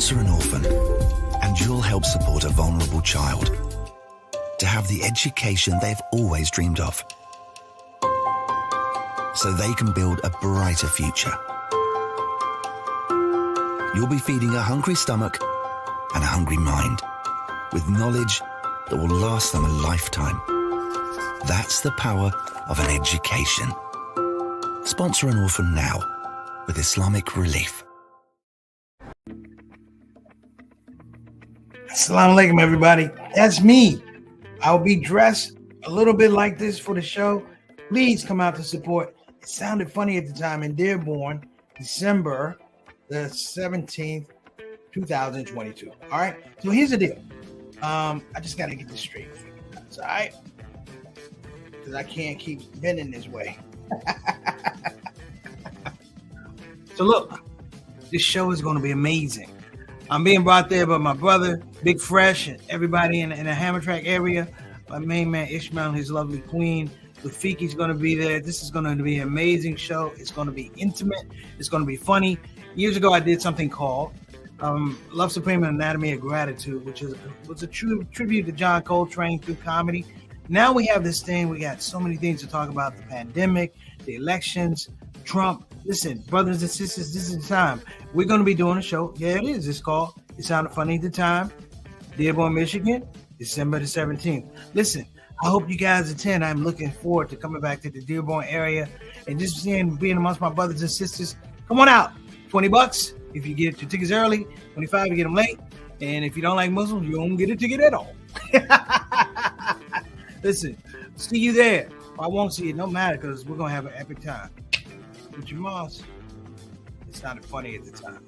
Sponsor an orphan, and you'll help support a vulnerable child to have the education they've always dreamed of, so they can build a brighter future. You'll be feeding a hungry stomach and a hungry mind with knowledge that will last them a lifetime. That's the power of an education. Sponsor an orphan now with Islamic Relief. Assalamu alaikum, everybody. That's me. I'll be dressed a little bit like this for the show. Please come out to support. It sounded funny at the time in Dearborn, December the 17th, 2022. All right. So here's the deal. I just got to get this straight. It's all right. Because I can't keep bending this way. So look, this show is going to be amazing. I'm being brought there by my brother, Big Fresh, and everybody in the Hammertrack area. My main man, Ishmael, and his lovely queen. Lafiki's going to be there. This is going to be an amazing show. It's going to be intimate. It's going to be funny. Years ago, I did something called Love Supreme and Anatomy of Gratitude, which was a true tribute to John Coltrane through comedy. Now we have this thing. We got so many things to talk about: the pandemic, the elections, Trump. Listen, brothers and sisters, this is the time. We're going to be doing a show. Yeah, it is. It's called It Sounded Funny at the Time. Dearborn, Michigan, December the 17th. Listen, I hope you guys attend. I'm looking forward to coming back to the Dearborn area and just being amongst my brothers and sisters. Come on out. $20 if you get your tickets early. 25 if you get them late. And if you don't like Muslims, you don't get a ticket at all. Listen, see you there. I won't see you. No matter, because we're going to have an epic time. With your moms. It sounded funny at the time.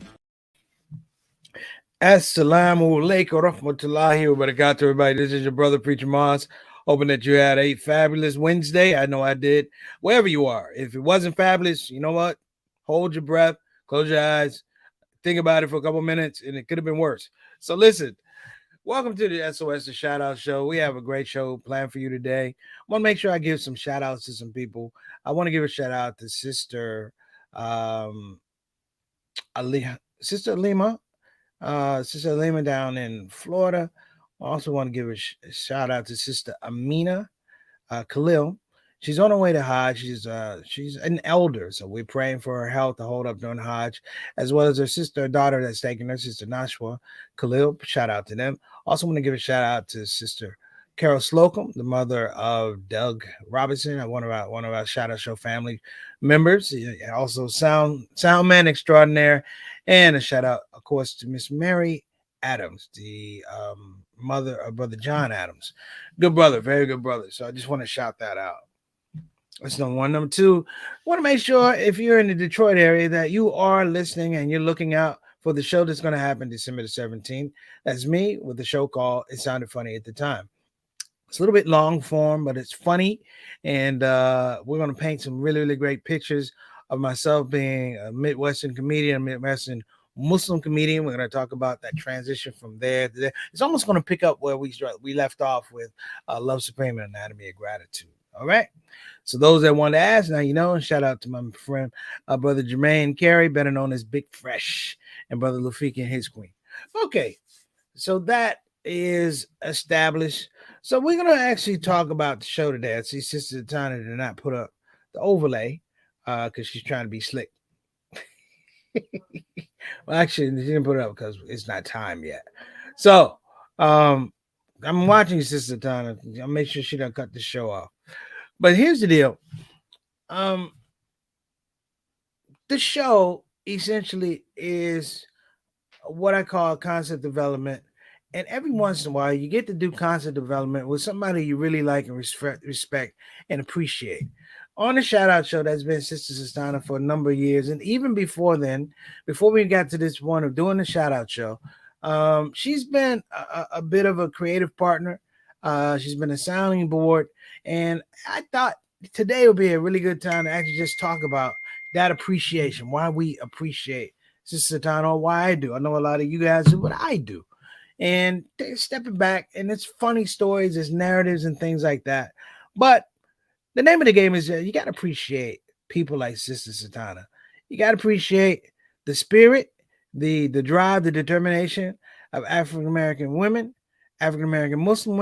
Assalamu alaikum rahmatullahi wa barakatuh, everybody. This is your brother, Preacher Moss. Hoping that you had a fabulous Wednesday. I know I did. Wherever you are. If it wasn't fabulous, you know what? Hold your breath. Close your eyes. Think about it for a couple minutes, and it could have been worse. So listen. Welcome to the S.O.S, the shout-out show. We have a great show planned for you today. I want to make sure I give some shout-outs to some people. I want to give a shout-out to Sister Alima. Sister Alima down in Florida. I also want to give a shout-out to Sister Amina Khalil. She's on her way to Hajj. She's an elder, so we're praying for her health to hold up during Hajj, as well as her daughter that's taking her, Sister Nashwa Khalil. Shout out to them. Also want to give a shout out to Sister Carol Slocum, the mother of Doug Robinson, one of our Shout Out Show family members. Also sound man extraordinaire, and a shout out, of course, to Miss Mary Adams, the mother of Brother John Adams. Good brother, very good brother. So I just want to shout that out. That's number one. Number two, I want to make sure if you're in the Detroit area that you are listening and you're looking out for the show that's going to happen December the 17th. That's me with the show called It Sounded Funny at the Time. It's a little bit long form, but it's funny. And we're going to paint some really, really great pictures of myself being a Midwestern comedian, a Midwestern Muslim comedian. We're going to talk about that transition from there to there. It's almost going to pick up where we left off with Love Supreme and Anatomy of Gratitude. All right. So those that want to ask, now you know, and shout out to my friend, Brother Jermaine Carey, better known as Big Fresh, and Brother Lafiki and his queen. Okay. So that is established. So we're going to actually talk about the show today. I see Sister Sutanah did not put up the overlay because she's trying to be slick. Well, actually, she didn't put it up because it's not time yet. So I'm watching Sister Sutanah. I'll make sure she doesn't cut the show off. But here's the deal. The show essentially is what I call concept development. And every once in a while, you get to do concept development with somebody you really like and respect and appreciate. On the Shout Out Show, that's been Sister Sutanah for a number of years. And even before then, before we got to this point of doing the Shout Out Show, she's been a bit of a creative partner. She's been a sounding board. And I thought today would be a really good time to actually just talk about that appreciation, why we appreciate Sister Sutanah, why I do. I know a lot of you guys do what I do. And stepping back, and it's funny stories, it's narratives and things like that. But the name of the game is you got to appreciate people like Sister Sutanah. You got to appreciate the spirit, the drive, the determination of African American women, African American Muslim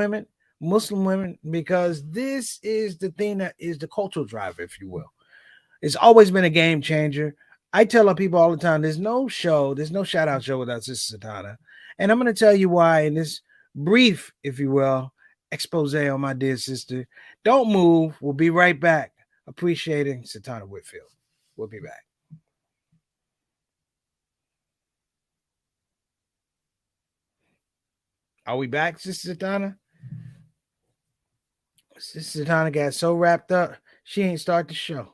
women, because this is the thing that is the cultural driver, if you will. It's always been a game changer. I tell our people all the time, there's no show, there's no shout out show without Sister Sutanah. And I'm going to tell you why in this brief, if you will, expose on my dear sister. Don't move. We'll be right back. Appreciating Sutanah Whitfield. We'll be back. Are we back, Sister Sutanah? Sister Sutanah got so wrapped up, she ain't start the show.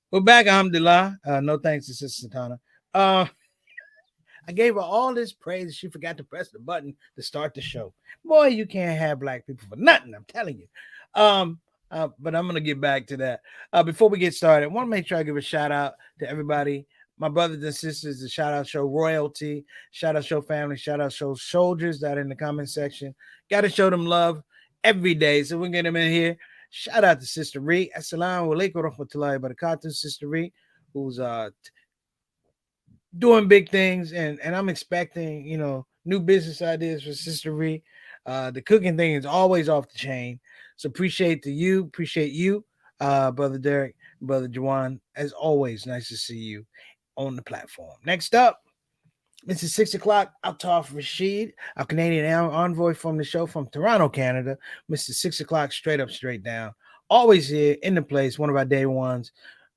We're back, alhamdulillah. No thanks to Sister Sutanah. I gave her all this praise. She forgot to press the button to start the show. Boy, you can't have black people for nothing. I'm telling you. But I'm gonna get back to that. Before we get started, I want to make sure I give a shout out to everybody, my brothers and sisters. The shout out show royalty, shout out show family, shout out show soldiers that are in the comment section. Got to show them love every day, so we can get them in here. Shout out to Sister Ree. Assalamu alaikum warahmatullahi wabarakatuh, Sister Ree, who's doing big things, and I'm expecting, new business ideas for Sister Ree. The cooking thing is always off the chain. So appreciate you, Brother Derek, Brother Juwan. As always, nice to see you on the platform. Next up, Mr. 6 o'clock, Altaf Rashid, our Canadian envoy from the show from Toronto, Canada. Mr. 6 o'clock, straight up, straight down. Always here in the place, one of our day ones.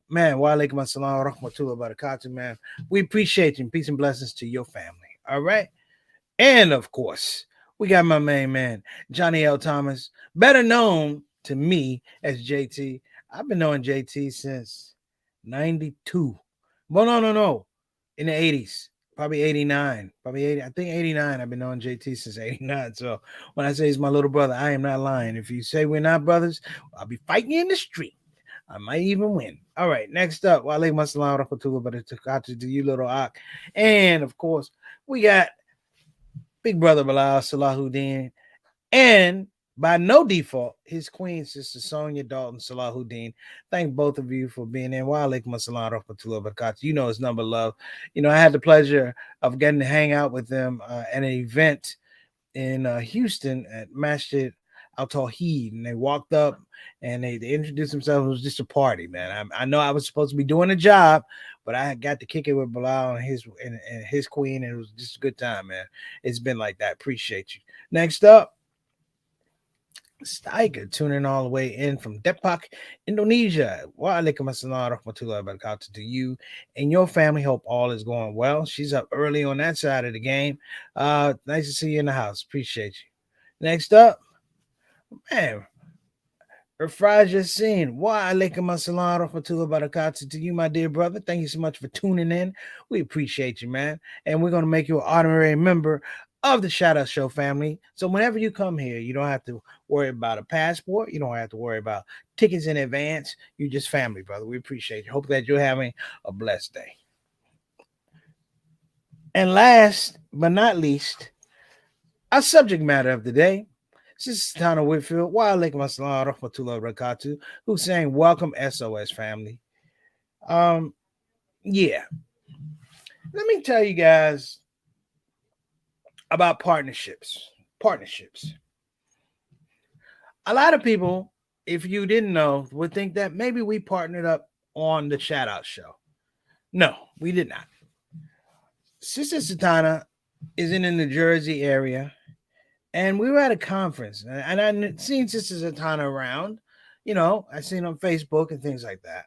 Man, wa alaikum assalam wa rahmatullahi wa barakatuh, man. We appreciate you. Peace and blessings to your family. All right. And of course, we got my main man, Johnny L. Thomas, better known to me as JT. I've been knowing JT since 92. Well, no. In the 80s. Probably 89, probably 80. I think 89. I've been knowing JT since 89. So when I say he's my little brother, I am not lying. If you say we're not brothers, I'll be fighting you in the street. I might even win. All right, next up, wa alaikum assalam wa rahmatullahi wa barakatuh to you, little Ak. And of course, we got Big Brother Bilal Salahuddin. And by no default, his queen sister Sonia Dalton Salahuddin. Thank both of you for being in. Wa alaikum assalam wa rahmatullahi wa barakatuh. You know it's number love. I had the pleasure of getting to hang out with them at an event in Houston at Masjid Al Tawheed, and they walked up and they introduced themselves. It was just a party, man. I know I was supposed to be doing a job, but I got to kick it with Bilal and his queen, and it was just a good time, man. It's been like that. Appreciate you. Next up, Steiger tuning all the way in from Depok, Indonesia. Wa alaikum assalam rahmatullahi wa barakatuh to you and your family. Hope all is going well. She's up early on that side of the game. Nice to see you in the house. Appreciate you. Next up, man, Rafraj Yassin. Wa alaikum assalam rahmatullahi wa barakatuh to you, my dear brother. Thank you so much for tuning in. We appreciate you, man. And we're going to make you an honorary member of the Shout Out Show family. So whenever you come here, you don't have to worry about a passport. You don't have to worry about tickets in advance. You just family, brother. We appreciate you. Hope that you're having a blessed day. And last but not least, our subject matter of the day. This is Sutanah Whitfield. Wa alaikum assalam wa rahmatullahi wa barakatuh, who's saying welcome S.O.S. family. Yeah. Let me tell you guys about partnerships. A lot of people, if you didn't know, would think that maybe we partnered up on the Shout Out Show. No, we did not. Sister Sutanah is in the New Jersey area, and we were at a conference, and I've seen Sister Sutanah around. I seen on Facebook and things like that.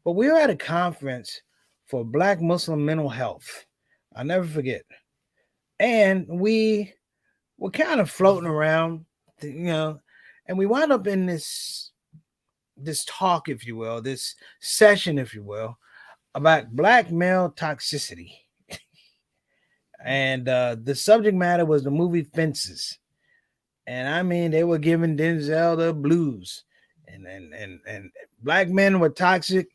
But we were at a conference for Black Muslim mental health. I'll never forget. And we were kind of floating around, and we wound up in this talk, if you will, this session, if you will, about black male toxicity. And the subject matter was the movie Fences. And I mean, they were giving Denzel the blues, and black men were toxic,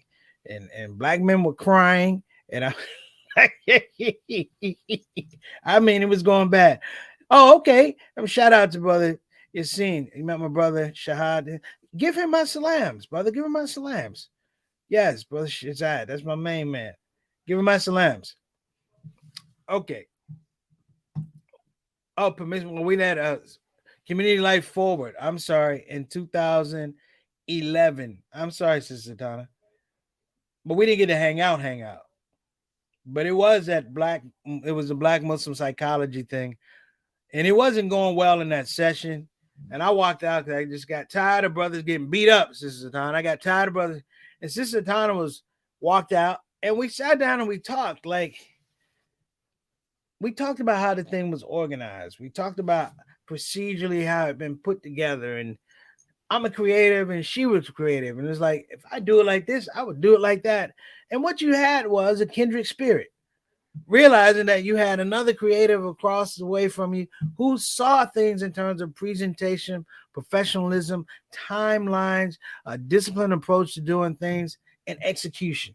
and black men were crying, and I mean, it was going bad. Oh, okay. Shout out to brother Yassine. You met my brother Shahad. Give him my salams, brother. Give him my salams. Yes, brother Shahad. That's my main man. Give him my salams. Okay. Oh, permission. Well, we had Community Life Forward. I'm sorry, in 2011. I'm sorry, Sister Tana. But we didn't get to hang out. But it was a black Muslim psychology thing. And it wasn't going well in that session. And I walked out because I just got tired of brothers getting beat up, Sister Tana. I got tired of brothers. And Sister Tana walked out, and we sat down and we talked. Like, we talked about how the thing was organized. We talked about procedurally how it had been put together. And I'm a creative and she was creative. And it's like, if I do it like this, I would do it like that. And what you had was a kindred spirit. Realizing that you had another creative across the way from you who saw things in terms of presentation, professionalism, timelines, a disciplined approach to doing things, and execution.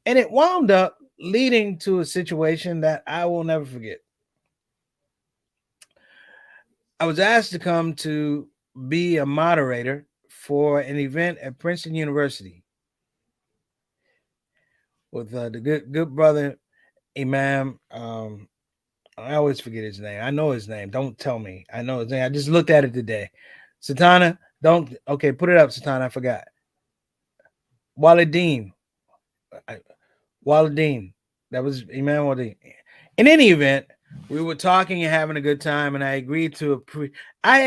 And it wound up leading to a situation that I will never forget. I was asked to come to be a moderator for an event at Princeton University with the good brother Imam. I always forget his name. I know his name. Don't tell me. I know his name. I just looked at it today. Sutanah, don't. Okay, put it up, Sutanah. I forgot. Walideen. Walideen. That was Imam Walideen. In any event, we were talking and having a good time, and I had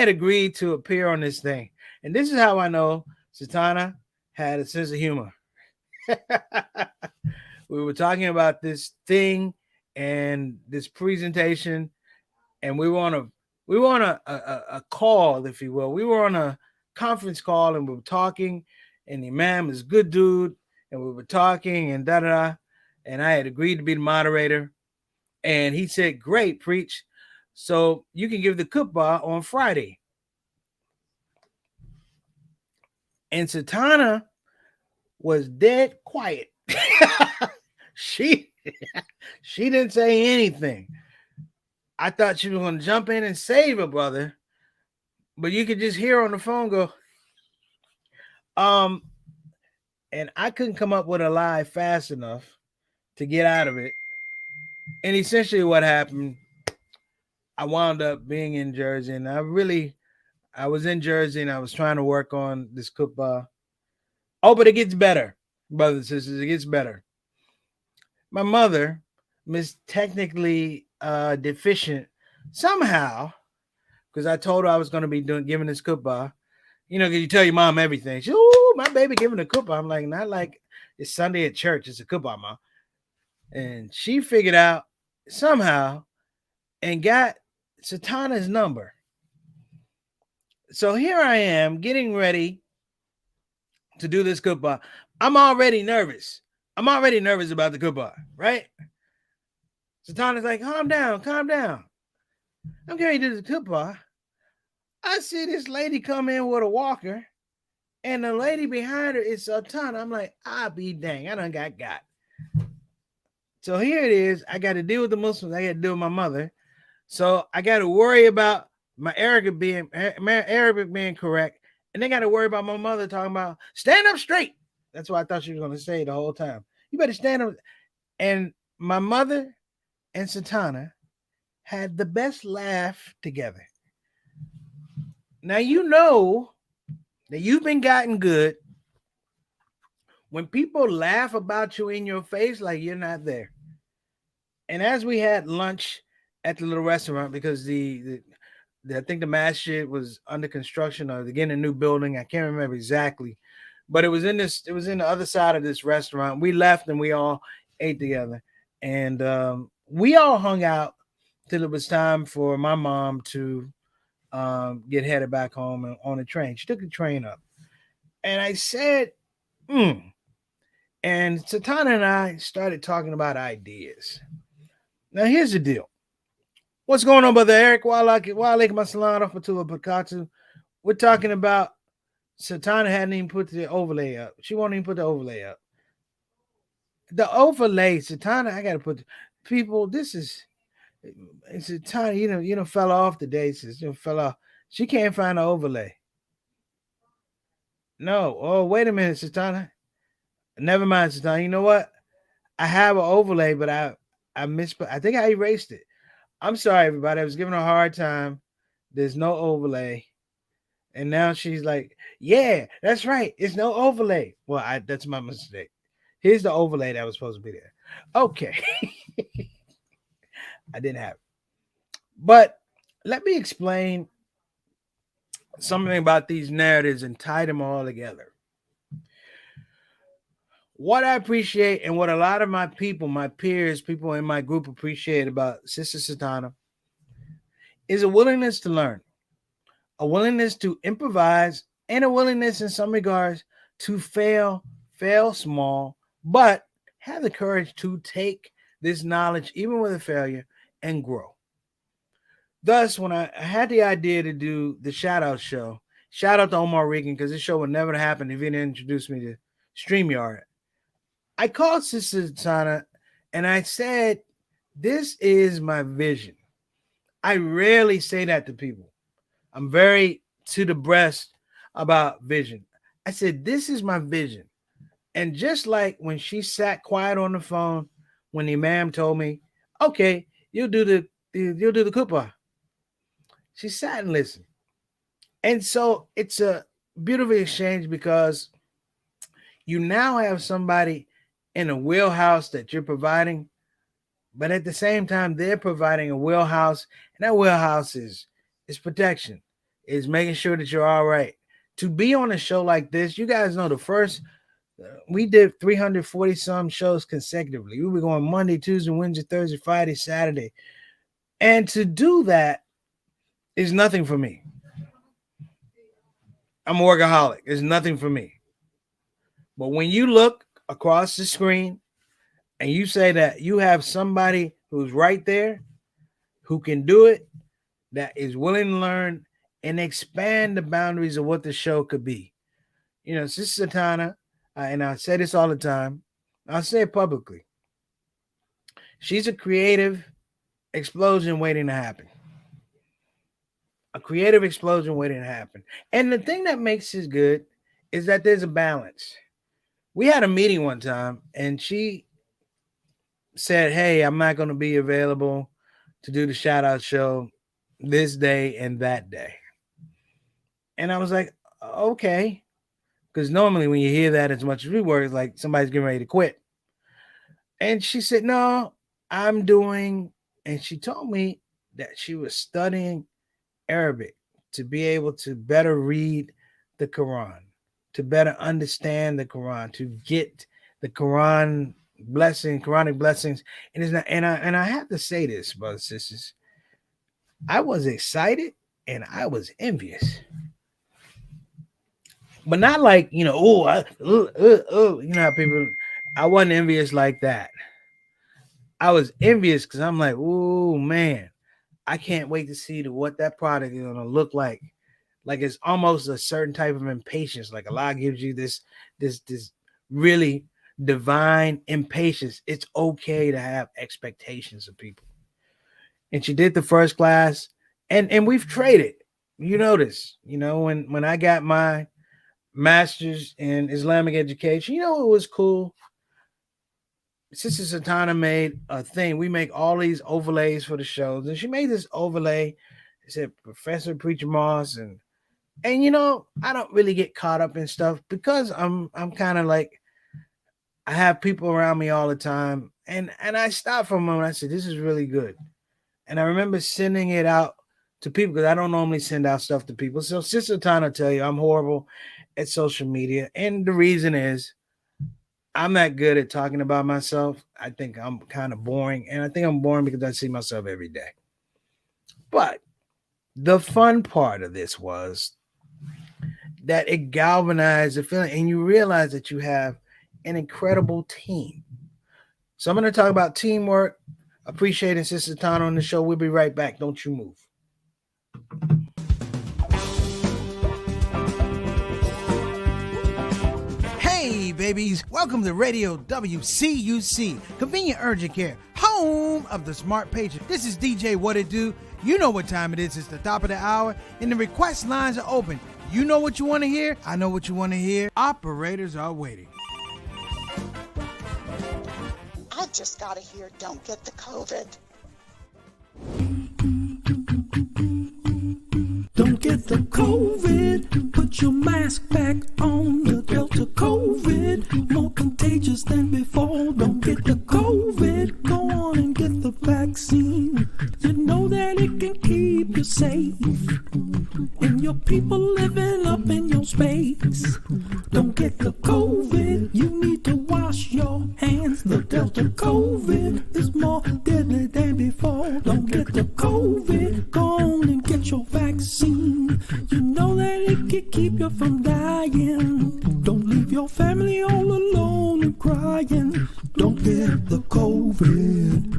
agreed to appear on this thing. And this is how I know Sutanah had a sense of humor. We were talking about this thing and this presentation, and we were on a call, if you will. We were on a conference call, and we were talking, and the imam is a good dude, and we were talking and da-da-da, and I had agreed to be the moderator, and he said, great, preach, so you can give the khutbah on Friday. And Sutanah was dead quiet. She didn't say anything. I thought she was going to jump in and save her brother, but you could just hear her on the phone go, and I couldn't come up with a lie fast enough to get out of it. And essentially what happened, I wound up being in Jersey, and I was in Jersey, and I was trying to work on this khutbah. Oh, but it gets better, brothers and sisters. It gets better. My mother, Miss Technically Deficient, somehow, because I told her I was going to be giving this khutbah. You know, because you tell your mom everything. She, oh, my baby giving a khutbah. I'm like, not like it's Sunday at church. It's a khutbah, mom. And she figured out somehow and got Sutanah's number. So here I am getting ready to do this khutbah. I'm already nervous. I'm already nervous about the khutbah, right? Sutanah's like, calm down. I'm getting ready to do the khutbah. I see this lady come in with a walker, and the lady behind her is Sutanah. I'm like, I'll be dang, I done got. So here it is. I got to deal with the Muslims. I got to deal with my mother. So I got to worry about my Arabic being correct. And they got to worry about my mother talking about stand up straight. That's what I thought she was going to say the whole time. You better stand up. And my mother and Sutanah had the best laugh together. Now, you know that you've been gotten good when people laugh about you in your face like you're not there. And as we had lunch at the little restaurant, because I think the masjid was under construction or they're getting a new building. I can't remember exactly, but it was in the other side of this restaurant. We left and we all ate together. And we all hung out till it was time for my mom to get headed back home on the train. She took the train up, and I said, "Hmm." And Sutanah and I started talking about ideas. Now, here's the deal. What's going on, Brother Eric? Walaikum assalam rahmatullahi wa barakatuh. We're talking about Sutanah hadn't even put the overlay up. She won't even put the overlay up. The overlay, Sutanah, I got to put people. This is Sutanah. Fell off today. Fell off. She can't find the overlay. No. Oh, wait a minute, Sutanah. Never mind, Sutanah. You know what? I have an overlay, but I missed. I think I erased it. I'm sorry, everybody. I was giving her a hard time. There's no overlay. And now she's like, yeah, that's right. It's no overlay. Well, that's my mistake. Here's the overlay that was supposed to be there. Okay. I didn't have it. But let me explain something about these narratives and tie them all together. What I appreciate and what a lot of my people, my peers, people in my group appreciate about Sister Sutanah is a willingness to learn, a willingness to improvise, and a willingness in some regards to fail small, but have the courage to take this knowledge, even with a failure, and grow. Thus, when I had the idea to do the shout-out show, shout out to Omar Regan, because this show would never happen if he didn't introduce me to StreamYard. I called Sister Sutanah and I said, this is my vision. I rarely say that to people. I'm very to the breast about vision. I said, this is my vision. And just like when she sat quiet on the phone, when the imam told me, okay, you'll do the khutbah. She sat and listened. And so it's a beautiful exchange because you now have somebody in a wheelhouse that you're providing, but at the same time, they're providing a wheelhouse, and that wheelhouse is protection, is making sure that you're all right. To be on a show like this, you guys know the first, we did 340 some shows consecutively. We were going Monday, Tuesday, Wednesday, Thursday, Friday, Saturday. And to do that is nothing for me. I'm a workaholic. It's nothing for me. But when you look across the screen and you say that you have somebody who's right there, who can do it, that is willing to learn and expand the boundaries of what the show could be. You know, Sister Sutanah, and I say this all the time, I'll say it publicly. She's a creative explosion waiting to happen. A creative explosion waiting to happen. And the thing that makes this good is that there's a balance. We had a meeting one time and she said, hey, I'm not going to be available to do the shout out show this day and that day. And I was like, okay. Because normally when you hear that as much as we work, it's like somebody's getting ready to quit. And she said, no, I'm doing, and she told me that she was studying Arabic to be able to better read the Quran, to better understand the Quran, to get the Quranic blessings. And it's not, and I have to say this, brothers and sisters, I was excited and I was envious. But not like, you know, you know how people, I wasn't envious like that. I was envious because I'm like, oh man, I can't wait to see what that product is gonna look like. Like it's almost a certain type of impatience. Like Allah gives you this really divine impatience. It's okay to have expectations of people. And she did the first class, and we've traded. You notice, you know, when I got my master's in Islamic education, you know, it was cool. Sister Sutanah made a thing. We make all these overlays for the shows, and she made this overlay. It said Professor Preacher Moss, and you know, I don't really get caught up in stuff because I'm kind of like, I have people around me all the time, and I stopped for a moment. I said, this is really good, and I remember sending it out to people because I don't normally send out stuff to people. So Sister Sutanah tell you I'm horrible at social media, and the reason is I'm not good at talking about myself. I think I'm kind of boring, and I think I'm boring because I see myself every day. But the fun part of this was that it galvanized the feeling, and you realize that you have an incredible team. So I'm going to talk about teamwork, appreciating Sister Tana on the show. We'll be right back. Don't you move. Hey, babies. Welcome to Radio WCUC, Convenient Urgent Care, home of the smart patient. This is DJ What It Do. You know what time it is. It's the top of the hour, and the request lines are open. You know what you want to hear. I know what you want to hear. Operators are waiting. I just got to hear don't get the COVID. Don't get the COVID. Put your mask back on. The Delta COVID, more contagious than before. Don't get the COVID. Go on and get the vaccine. You know that it can keep you safe, and your people living up in your space. Don't get the COVID. You need to wash your hands. The Delta COVID is more deadly than before. Don't get the COVID. Go on and get your vaccine. You know that it can keep you from dying. Don't leave your family all alone and crying. Don't get the COVID.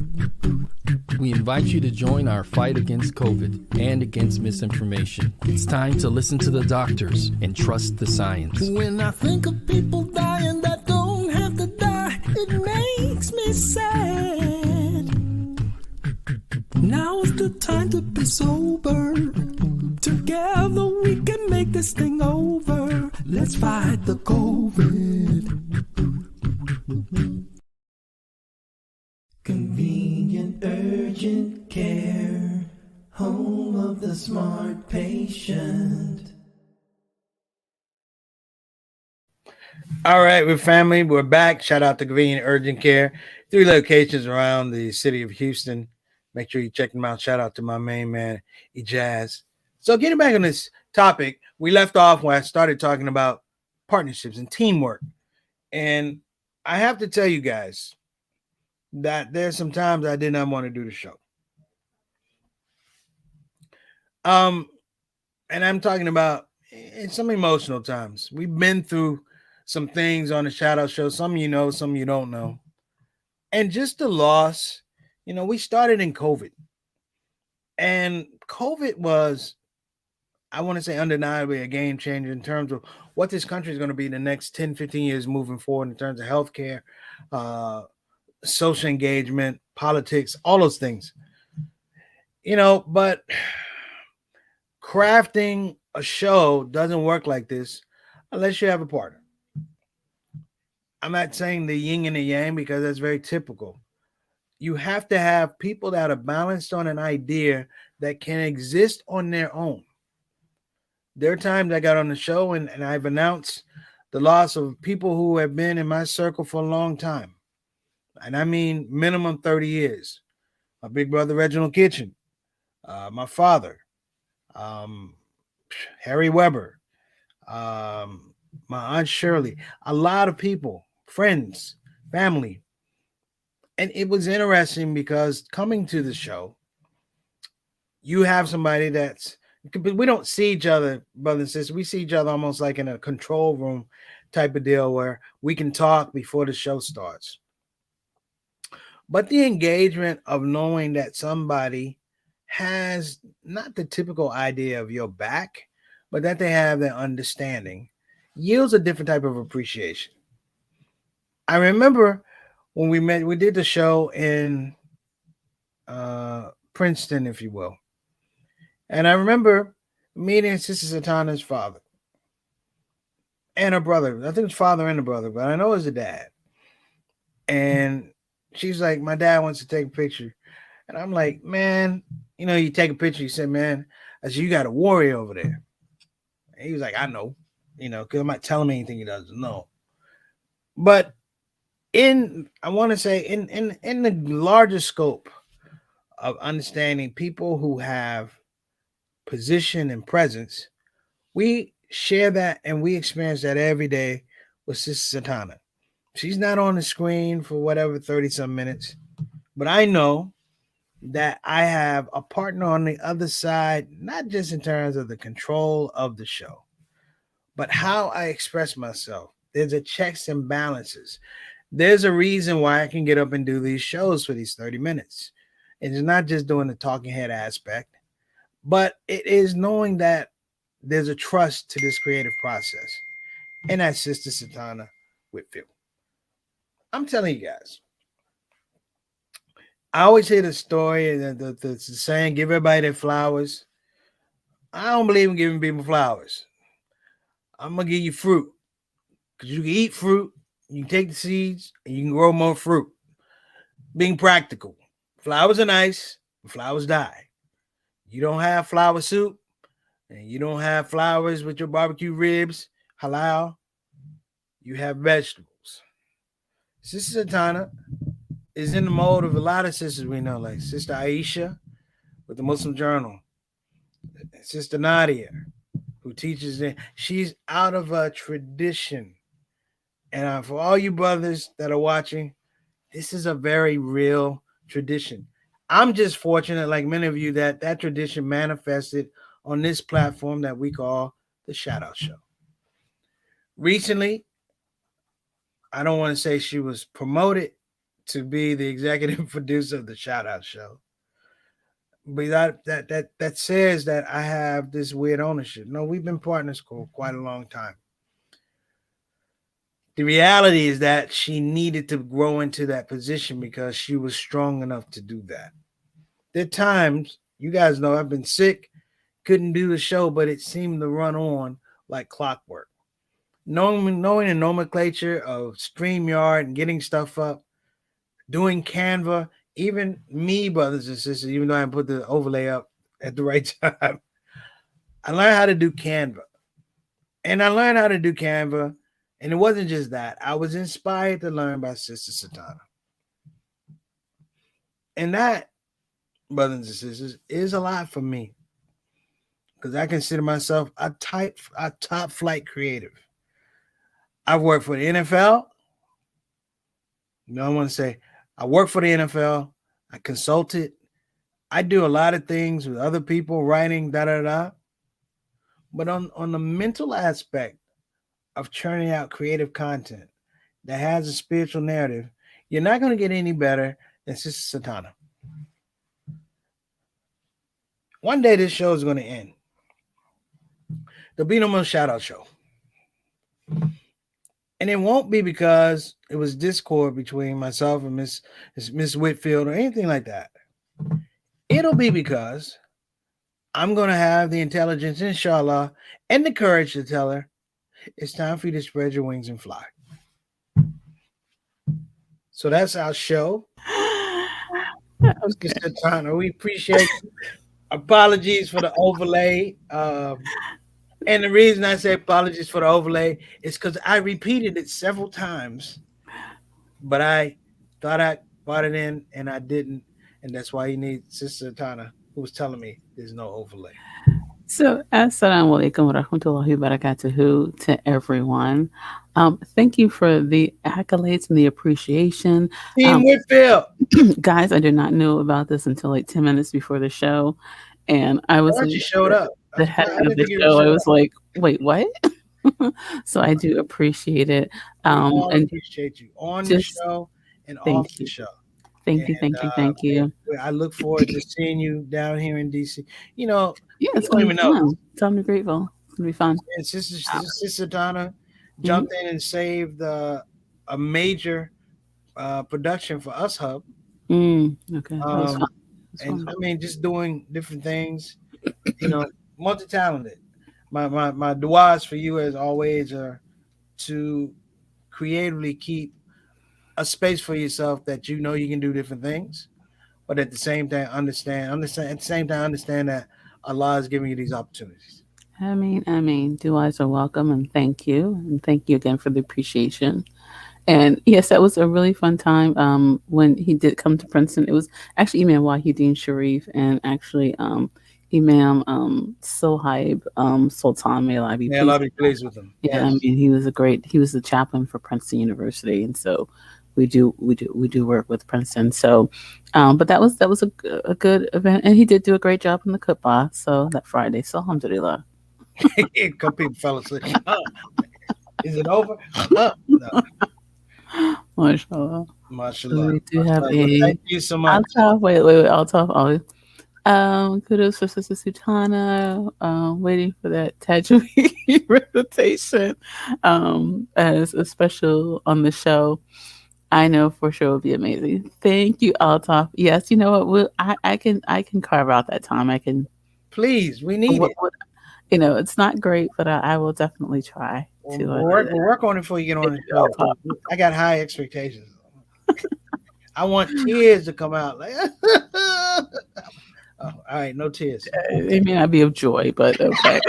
We invite you to join our fight against COVID and against misinformation. It's time to listen to the doctors and trust the science. When I think of people dying that don't have to die, it makes me sad. Now's the time to be sober. Together we can make this thing over. Let's fight the COVID. Convenient urgent care, home of the smart patient. All right, we're family. We're back. Shout out to Convenient Urgent Care. 3 locations around the city of Houston. Make sure you check them out. Shout out to my main man, Ijaz. So getting back on this topic, we left off when I started talking about partnerships and teamwork. And I have to tell you guys that there's some times I did not want to do the show. And I'm talking about in some emotional times. We've been through some things on the ShOUT show. Some you know, some you don't know. And just the loss, we started in COVID. And COVID was, I want to say, undeniably a game changer in terms of what this country is going to be the next 10, 15 years moving forward in terms of healthcare, social engagement, politics, all those things. But crafting a show doesn't work like this unless you have a partner. I'm not saying the yin and the yang because that's very typical. You have to have people that are balanced on an idea that can exist on their own. There are times I got on the show and I've announced the loss of people who have been in my circle for a long time. And I mean minimum 30 years. My big brother, Reginald Kitchen, my father, Harry Weber, my Aunt Shirley, a lot of people, friends, family. And it was interesting because coming to the show, you have somebody we don't see each other, brothers and sisters. We see each other almost like in a control room type of deal where we can talk before the show starts. But the engagement of knowing that somebody has not the typical idea of your back, but that they have their understanding yields a different type of appreciation. I remember when we did the show in Princeton, if you will. And I remember meeting Sister Sutanah's father and her brother. I think it was father and the brother, but I know it was the dad. And she's like, my dad wants to take a picture. And I'm like, man, you take a picture. You said, man, I said, you got a warrior over there. And he was like, I know, because I'm not telling him anything he doesn't know. But I want to say in the larger scope of understanding people who have position and presence, we share that and we experience that every day with Sister Sutanah. She's not on the screen for whatever 30 some minutes, but I know that I have a partner on the other side, not just in terms of the control of the show, but how I express myself. There's a checks and balances. There's a reason why I can get up and do these shows for these 30 minutes. And it's not just doing the talking head aspect, but it is knowing that there's a trust to this creative process. And that's Sister Sutanah Whitfield. I'm telling you guys, I always hear the story, the saying, give everybody their flowers. I don't believe in giving people flowers. I'm going to give you fruit because you can eat fruit, you can take the seeds, and you can grow more fruit. Being practical. Flowers are nice, flowers die. You don't have flower soup, and you don't have flowers with your barbecue ribs, halal. You have vegetables. Sister Sutanah is in the mode of a lot of sisters we know, like Sister Aisha with the Muslim Journal, Sister Nadia, who teaches it. She's out of a tradition. And for all you brothers that are watching, this is a very real tradition. I'm just fortunate, like many of you, that tradition manifested on this platform that we call the ShOUT Show. Recently, I don't want to say she was promoted to be the executive producer of the ShOUT Show, but that says that I have this weird ownership. No, we've been partners for quite a long time. The reality is that she needed to grow into that position because she was strong enough to do that. There are times, you guys know, I've been sick, couldn't do the show, but it seemed to run on like clockwork. Knowing the nomenclature of StreamYard and getting stuff up, doing Canva, even me, brothers and sisters, even though I put the overlay up at the right time, I learned how to do Canva. And I learned how to do Canva, and it wasn't just that. I was inspired to learn by Sister Sutanah. And that, brothers and sisters, is a lot for me because I consider myself a top flight creative. I've worked for the NFL. I want to say I work for the NFL. I consulted. I do a lot of things with other people, writing, But on the mental aspect of churning out creative content that has a spiritual narrative, you're not going to get any better than Sister Sutanah. One day this show is going to end. There'll be no more ShOUT Show. And it won't be because it was discord between myself and Miss Whitfield or anything like that. It'll be because I'm going to have the intelligence, inshallah, and the courage to tell her, it's time for you to spread your wings and fly. So that's our show. Okay. Sutanah, we appreciate you. Apologies for the overlay. And the reason I say apologies for the overlay is because I repeated it several times, but I thought I brought it in and I didn't. And that's why you need Sister Sutanah, who was telling me there's no overlay. So, assalamu alaikum wa rahmatullahi wa barakatuhu to everyone. Thank you for the accolades and the appreciation. Team Whitfield. Guys, I did not know about this until like 10 minutes before the show. And I was you showed up. The head of the show. I was like, wait, what? So I do appreciate it. And appreciate you on the show and off the show. Thank you. I look forward to seeing you down here in DC. You know, yeah, it's going to be fun. Tell me grateful. It's going to be fun. And Sister Sutanah jumped in and saved a major production for Us Hub. Okay. That was fun. And I mean, just doing different things, you know, multi-talented. My du'as for you, as always, are to creatively keep a space for yourself that you know you can do different things, but at the same time understand that Allah is giving you these opportunities. I mean, du'as are welcome, and thank you again for the appreciation. And yes, that was a really fun time. When he did come to Princeton, it was actually Imam Wahideen Sharif, and actually Imam Sohaib Sultan, may Allah be May Allah pleased. be pleased with him. Yeah, I Yes. mean, he was the chaplain for Princeton University, and so we do work with Princeton. So, but that was a good event, and he did do a great job in the khutbah. So that Friday, so alhamdulillah. A couple people fell asleep. Is it over? No. Mashallah. Mashallah. We do have Well, a thank you so much. wait, I'll talk. Kudos for Sister Sutanah, waiting for that Tajweed recitation as a special on the show. I know for sure will be amazing. Thank you, Altaf. Yes, you know what? I can carve out that time. I can. Please, we need it. You know, it's not great, but I will definitely try to. We'll work on it before you get on the show. I got high expectations. I want tears to come out. Like, oh, all right, no tears. It may not be of joy, but okay.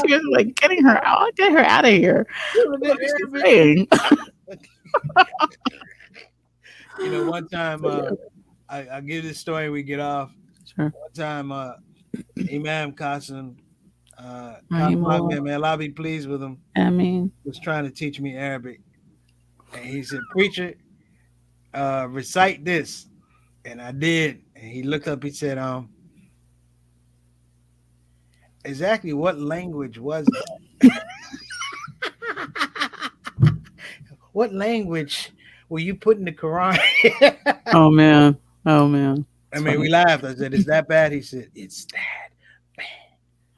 Tears like getting her out. Get her out of here. What is she saying? You know, one time I'll give this story. We get off. Sure. One time, Imam Qasim, Rahimahullah. may Allah be pleased with him. I mean, was trying to teach me Arabic, and he said, "Preacher, recite this," and I did. And he looked up. He said, exactly what language was it? What language were you putting the Quran? oh man. I mean, we laughed. I said, "Is that bad?" He said, "It's that bad."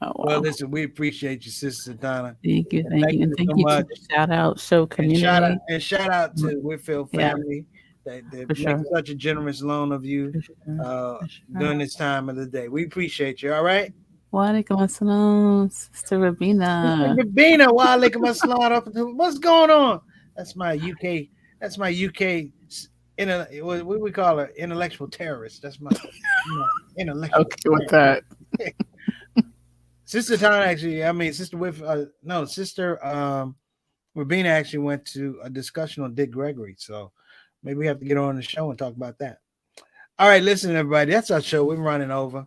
Oh, wow. Well, listen, we appreciate you, Sister Donna. Thank you so much. To the shout out show community. And shout out to Whitfield family that make such a generous loan of you during this time of the day. We appreciate you. All right. Wa alaikum assalam, Sister Rabina. Rabina, wa alaikum assalam. What's going on? That's my UK. That's my UK. What we call her, intellectual terrorist. That's my intellectual. Okay, with that. Sister Tana Sister Rabina actually went to a discussion on Dick Gregory. So maybe we have to get her on the show and talk about that. All right, listen, everybody. That's our show. We're running over.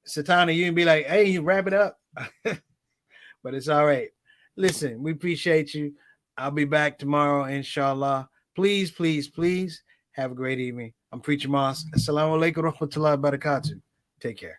Satana, you can be like, hey, you wrap it up. But it's all right. Listen, we appreciate you. I'll be back tomorrow, inshallah. Please, please, please have a great evening. I'm Preacher Moss. Assalamu alaikum wa rahmatullahi wa barakatuh. Take care.